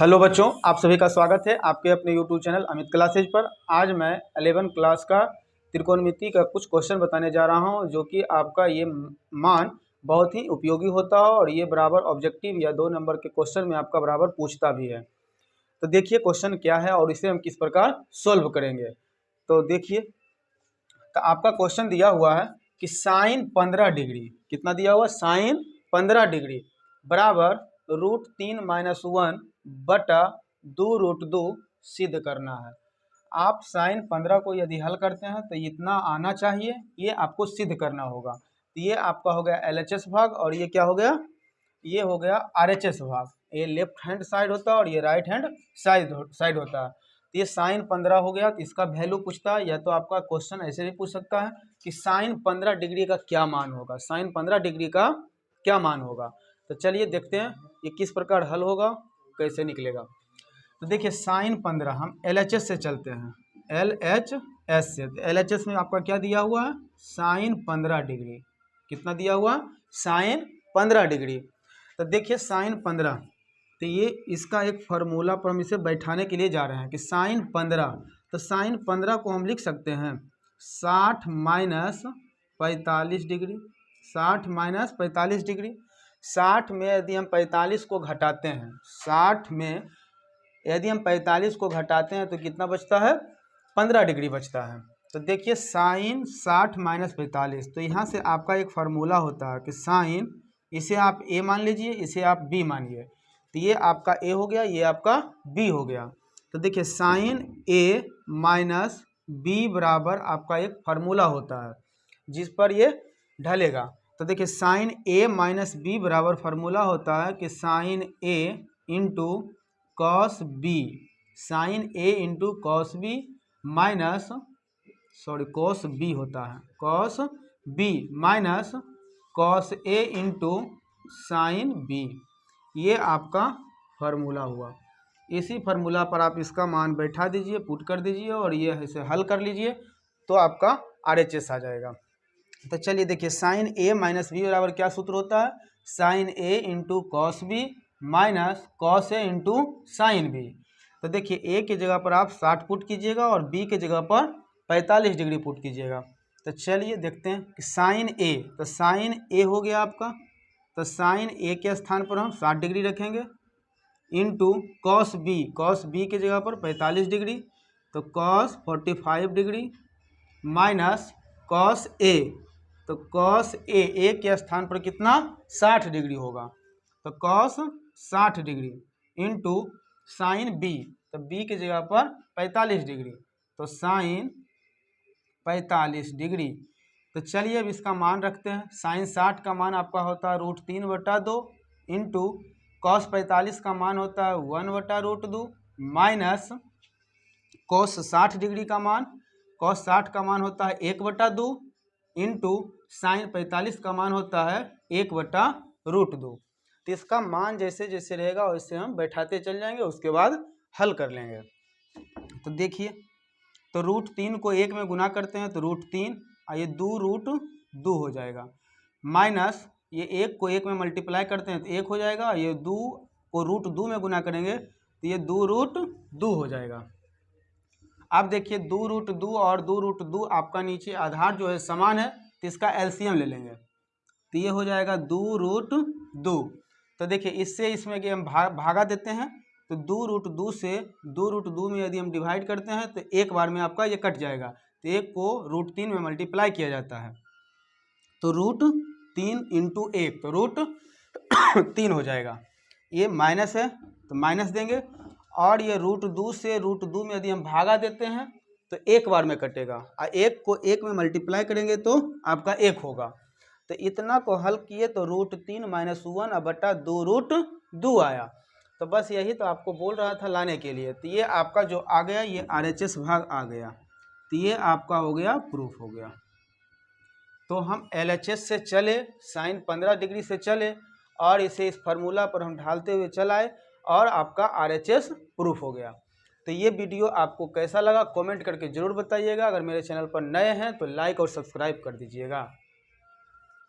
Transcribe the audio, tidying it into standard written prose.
Hello बच्चों, आप सभी का स्वागत है आपके अपने यूट्यूब चैनल अमित क्लासेज पर। आज मैं 11 क्लास का त्रिकोणमिति का कुछ क्वेश्चन बताने जा रहा हूं, जो कि आपका ये मान बहुत ही उपयोगी होता है और ये बराबर ऑब्जेक्टिव या 2 नंबर के क्वेश्चन में आपका बराबर पूछता भी है। तो देखिए क्वेश्चन क्या है और इसे हम किस प्रकार सोल्व करेंगे। तो देखिए, तो आपका क्वेश्चन दिया हुआ है कि साइन 15 डिग्री, कितना दिया हुआ, साइन 15 डिग्री बराबर √3 - 1 बटा 2√2 सिद्ध करना है। आप साइन 15 को यदि हल करते हैं तो इतना आना चाहिए, ये आपको सिद्ध करना होगा। तो ये आपका हो गया LHS भाग और ये क्या हो गया, ये हो गया RHS भाग। ये लेफ्ट हैंड साइड होता है और ये राइट हैंड साइड होता है। तो ये साइन 15 हो गया, तो इसका वैल्यू पूछता है, या तो आपका क्वेश्चन ऐसे भी पूछ सकता है कि साइन 15 डिग्री का क्या मान होगा, साइन 15 डिग्री का क्या मान होगा। तो चलिए देखते हैं ये किस प्रकार हल होगा, कैसे निकलेगा। तो देखिए साइन 15 हम LHS से चलते हैं, LHS से। तो LHS में आपका क्या दिया हुआ है, साइन 15 डिग्री। कितना दिया हुआ, साइन 15 डिग्री। तो देखिए साइन 15, तो ये इसका एक फार्मूला पर हम इसे बैठाने के लिए जा रहे हैं कि साइन 15, तो साइन 15 को हम लिख सकते हैं 60 - 45 डिग्री, 60 - 45 डिग्री। 60 में यदि हम 45 को घटाते हैं, 60 में यदि हम 45 को घटाते हैं तो कितना बचता है, 15 डिग्री बचता है। तो देखिए साइन 60 - 45, तो यहाँ से आपका एक फार्मूला होता है कि साइन, इसे आप A मान लीजिए, इसे आप B मानिए। तो ये आपका A हो गया, ये आपका B हो गया। तो देखिए साइन A माइनस B बराबर आपका एक फार्मूला होता है जिस पर ये ढलेगा। तो देखिए साइन A माइनस B बराबर फार्मूला होता है कि sine A into cos B, sine A into cos B minus, cos B होता है, cos B minus cos A into sine B। ये आपका फार्मूला हुआ। इसी फार्मूला पर आप इसका मान बैठा दीजिए, पुट कर दीजिए और ये इसे हल कर लीजिए तो आपका RHS आ जाएगा। तो चलिए देखिए साइन A माइनस B बराबर क्या सूत्र होता है, sine A into cos B minus cos A into sine B। तो देखिए A की जगह पर आप 60 पुट कीजिएगा और B की जगह पर 45 डिग्री पुट कीजिएगा। तो चलिए देखते हैं कि साइन A, तो साइन A हो गया आपका, तो साइन A के स्थान पर हम 60 डिग्री रखेंगे into cos B, cos B की जगह पर 45 डिग्री, तो cos 45 degree minus cos A, तो कॉस A के स्थान पर कितना, 60 डिग्री होगा, तो cos 60 degree into sine B, तो B की जगह पर 45 डिग्री, तो साइन 45 डिग्री। तो चलिए अब इसका मान रखते हैं। साइन 60 का मान आपका होता है √3/2 इंटू कॉस 45 का मान होता है 1/√2 माइनस कॉस 60 डिग्री का मान, कॉस 60 का मान होता है 1/2 इंटू साइन 45 का मान होता है 1/√2। तो इसका मान जैसे जैसे रहेगा वैसे हम बैठाते चल जाएंगे, उसके बाद हल कर लेंगे। तो देखिए, तो √3 को 1 में गुना करते हैं तो √3 और ये 2√2 हो जाएगा, माइनस ये 1 को 1 में मल्टीप्लाई करते हैं तो 1 हो जाएगा, ये 2 को √2 में गुना करेंगे तो ये 2√2 हो जाएगा। अब देखिए 2√2 और 2√2 आपका नीचे आधार जो है समान है, तो इसका एलसीएम ले लेंगे तो ये हो जाएगा 2√2। तो देखिए इससे इसमें कि हम भागा देते हैं, तो 2√2 से 2√2 में यदि हम डिवाइड करते हैं तो एक बार में आपका ये कट जाएगा, तो 1 को √3 में मल्टीप्लाई किया जाता है, तो √3 इंटू 1, तो √3 हो जाएगा। ये माइनस है तो माइनस देंगे, और ये √2 से √2 में यदि हम भागा देते हैं तो एक बार में कटेगा, और 1 को 1 में मल्टीप्लाई करेंगे तो आपका 1 होगा। तो इतना को हल किए तो √3 - 1 बटा 2√2 आया। तो बस यही तो आपको बोल रहा था लाने के लिए। तो ये आपका जो आ गया, ये RHS भाग आ गया, तो ये आपका हो गया, प्रूफ हो गया। तो हम LHS से चले, साइन 15 डिग्री से चले और इसे इस फार्मूला पर हम ढालते हुए चलाए और आपका RHS प्रूफ हो गया। तो ये वीडियो आपको कैसा लगा कमेंट करके ज़रूर बताइएगा। अगर मेरे चैनल पर नए हैं तो लाइक और सब्सक्राइब कर दीजिएगा।